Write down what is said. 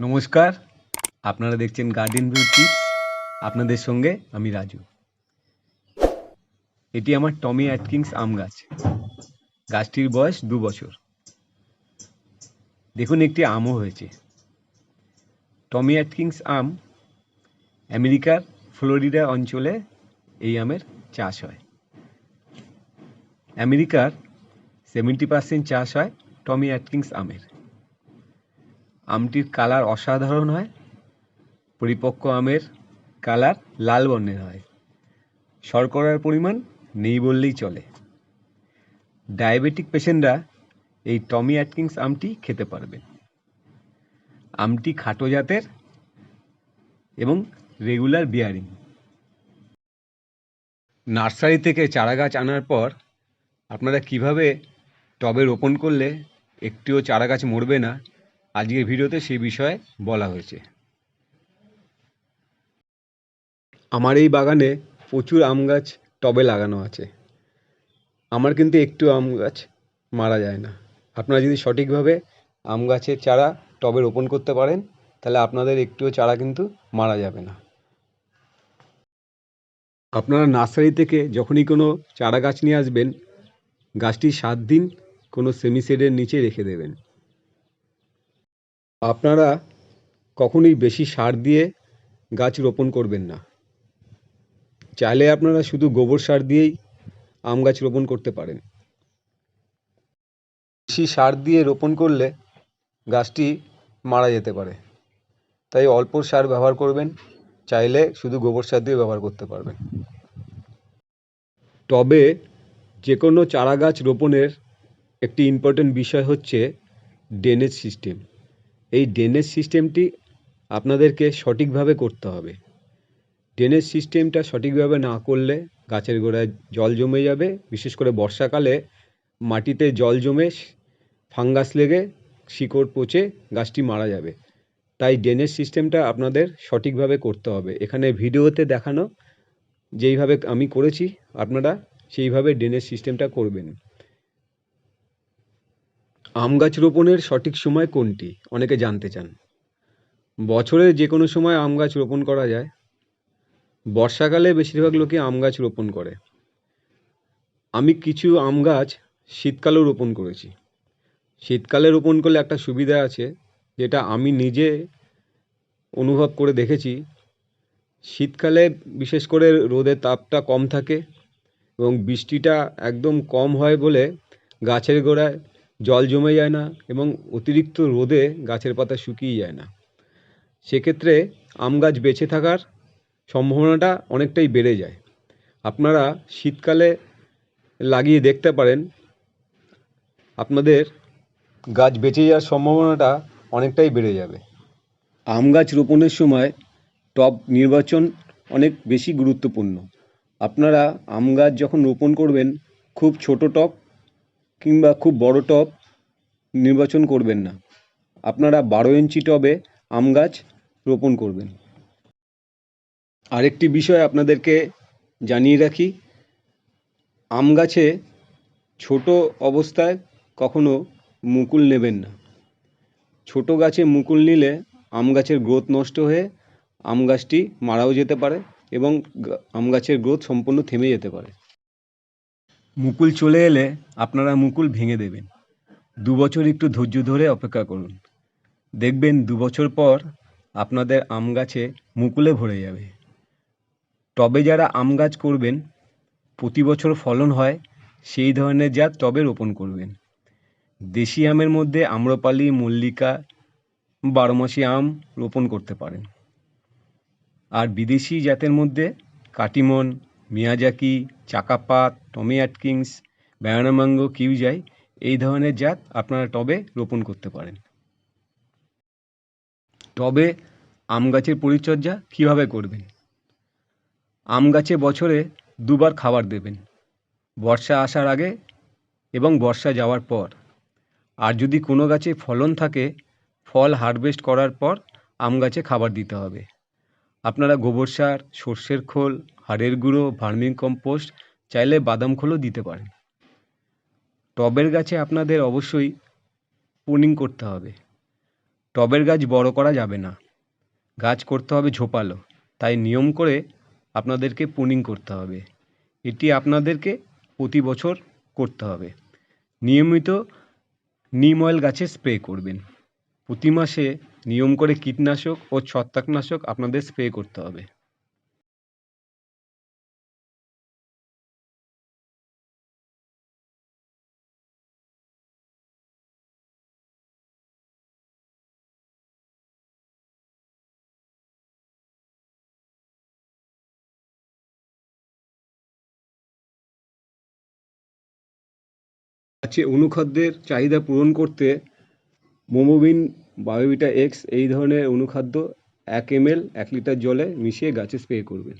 নমস্কার, আপনারা দেখছেন গার্ডেন ভিউ টিপস। আপনাদের সঙ্গে আমি রাজু। এটি আমার টমি অ্যাটকিন্স আম গাছ। গাছটির বয়স 2 বছর। দেখুন একটি আমও হয়েছে। টমি অ্যাটকিন্স আম আমেরিকার ফ্লোরিডা অঞ্চলে এই আমের চাষ হয়। আমেরিকার 70% চাষ হয় টমি অ্যাটকিন্স আমের। আমটির কালার অসাধারণ হয়। পরিপক্ক আমের কালার লাল বর্ণের হয়। শর্করার পরিমাণ নেই বললেই চলে। ডায়াবেটিক পেশেন্টরা এই টমি অ্যাটকিন্স আমটি খেতে পারবেন। আমটি খাটো জাতের এবং রেগুলার বিয়ারিং। নার্সারি থেকে চারা গাছ আনার পর আপনারা কিভাবে টবে রোপণ করলে একটিও চারা গাছ মরবে না, আজকের ভিডিওতে সেই বিষয়ে বলা হয়েছে। আমার এই বাগানে প্রচুর আম গাছ টবে লাগানো আছে। আমার কিন্তু একটু আম গাছ মারা যায় না। আপনারা যদি সঠিকভাবে আম গাছের চারা টবে রোপণ করতে পারেন তাহলে আপনাদের একটুও চারা কিন্তু মারা যাবে না। আপনারা নার্সারি থেকে যখনই কোনো চারা গাছ নিয়ে আসবেন, গাছটি 7 দিন কোনো সেমি শেডের নিচে রেখে দেবেন। আপনারা কখনোই বেশি সার দিয়ে গাছ রোপণ করবেন না। চাইলে আপনারা শুধু গোবর সার দিয়েই আম গাছ রোপণ করতে পারেন। বেশি সার দিয়ে রোপণ করলে গাছটি মারা যেতে পারে, তাই অল্প সার ব্যবহার করবেন। চাইলে শুধু গোবর সার দিয়ে ব্যবহার করতে পারবেন। টবে যে কোনো চারা গাছ রোপণের একটি ইম্পর্টেন্ট বিষয় হচ্ছে ড্রেনেজ সিস্টেম। এই ড্রেনেজ সিস্টেমটি আপনাদেরকে সঠিকভাবে করতে হবে। ড্রেনেজ সিস্টেমটা সঠিকভাবে না করলে গাছের গোড়ায় জল জমে যাবে। বিশেষ করে বর্ষাকালে মাটিতে জল জমে ফাঙ্গাস লেগে শিকড় পচে গাছটি মারা যাবে। তাই ড্রেনেজ সিস্টেমটা আপনাদের সঠিকভাবে করতে হবে। এখানে ভিডিওতে দেখানো যেইভাবে আমি করেছি আপনারা সেইভাবে ড্রেনেজ সিস্টেমটা করবেন। আম গাছ রোপণের সঠিক সময় কোনটি অনেকে জানতে চান। বছরের যে কোনো সময় আম গাছ রোপণ করা যায়। বর্ষাকালে বেশিরভাগ লোকই আম গাছ রোপণ করে। আমি কিছু আম গাছ শীতকালেও রোপণ করেছি। শীতকালে রোপণ করলে একটা সুবিধা আছে, যেটা আমি নিজে অনুভব করে দেখেছি। শীতকালে বিশেষ করে রোদের তাপটা কম থাকে এবং বৃষ্টিটা একদম কম হয় বলে গাছের গোড়ায় জল জমে যায় না এবং অতিরিক্ত রোদে গাছের পাতা শুকিয়ে যায় না। সেক্ষেত্রে আম গাছ বেঁচে থাকার সম্ভাবনাটা অনেকটাই বেড়ে যায়। আপনারা শীতকালে লাগিয়ে দেখতে পারেন, আপনাদের গাছ বেঁচে যাওয়ার সম্ভাবনাটা অনেকটাই বেড়ে যাবে। আম গাছ রোপণের সময় টব নির্বাচন অনেক বেশি গুরুত্বপূর্ণ। আপনারা আম গাছ যখন রোপণ করবেন, খুব ছোট টব কিংবা খুব বড় টব নির্বাচন করবেন না। আপনারা 12 ইঞ্চি টবে আম গাছ রোপণ করবেন। আরেকটি বিষয় আপনাদেরকে জানিয়ে রাখি, আম গাছে ছোট অবস্থায় কখনো মুকুল নেবেন না। ছোট গাছে মুকুল নিলে আম গাছের গ্রোথ নষ্ট হয়ে আম গাছটি মারাও যেতে পারে এবং আম গাছের গ্রোথ সম্পূর্ণ থেমে যেতে পারে। মুকুল চলে এলে আপনারা মুকুল ভেঙে দেবেন। 2 বছর একটু ধৈর্য ধরে অপেক্ষা করুন। দেখবেন 2 বছর পর আপনাদের আম গাছে মুকুলে ভরে যাবে। টবে যারা আম গাছ করবেন, প্রতি বছর ফলন হয় সেই ধরনের জাত টবে রোপণ করবেন। দেশি আমের মধ্যে আম্রপালি, মল্লিকা, 12 মাসি আম রোপণ করতে পারেন। আর বিদেশি জাতের মধ্যে কাটিমন, মিয়াজাকি, চাকাপাত, টমি অ্যাটকিন্স, ব্যানানা ম্যাঙ্গো, কিউজাই এই ধরনের জাত আপনারা টবে রোপণ করতে পারেন। টবে আম গাছের পরিচর্যা কিভাবে করবেন। আম গাছে বছরে 2 বার খাবার দেবেন, বর্ষা আসার আগে এবং বর্ষা যাওয়ার পর। আর যদি কোনো গাছে ফলন থাকে, ফল হারভেস্ট করার পর আম গাছে খাবার দিতে হবে। আপনারা গোবর সার, সর্ষের খোল, হাড়ের গুঁড়ো, ভার্মি কম্পোস্ট, চাইলে বাদাম খোলও দিতে পারেন। টবের গাছে আপনাদের অবশ্যই প্রুনিং করতে হবে। টবের গাছ বড় করা যাবে না, গাছ করতে হবে ঝোপালো, তাই নিয়ম করে আপনাদেরকে প্রুনিং করতে হবে। এটি আপনাদেরকে প্রতি বছর করতে হবে। নিয়মিত নিম অয়েল গাছে স্প্রে করবেন। প্রতি মাসে নিয়ম করে কীটনাশক ও ছত্রাকনাশক আপনাদের স্প্রে করতে হবে। গাছে অনুখাদ্যের চাহিদা পূরণ করতে মোমোবিন, বায়োভিটা এক্স এই ধরনের অনুখাদ্য 1 ml 1 লিটার জলে মিশিয়ে গাছে স্প্রে করবেন।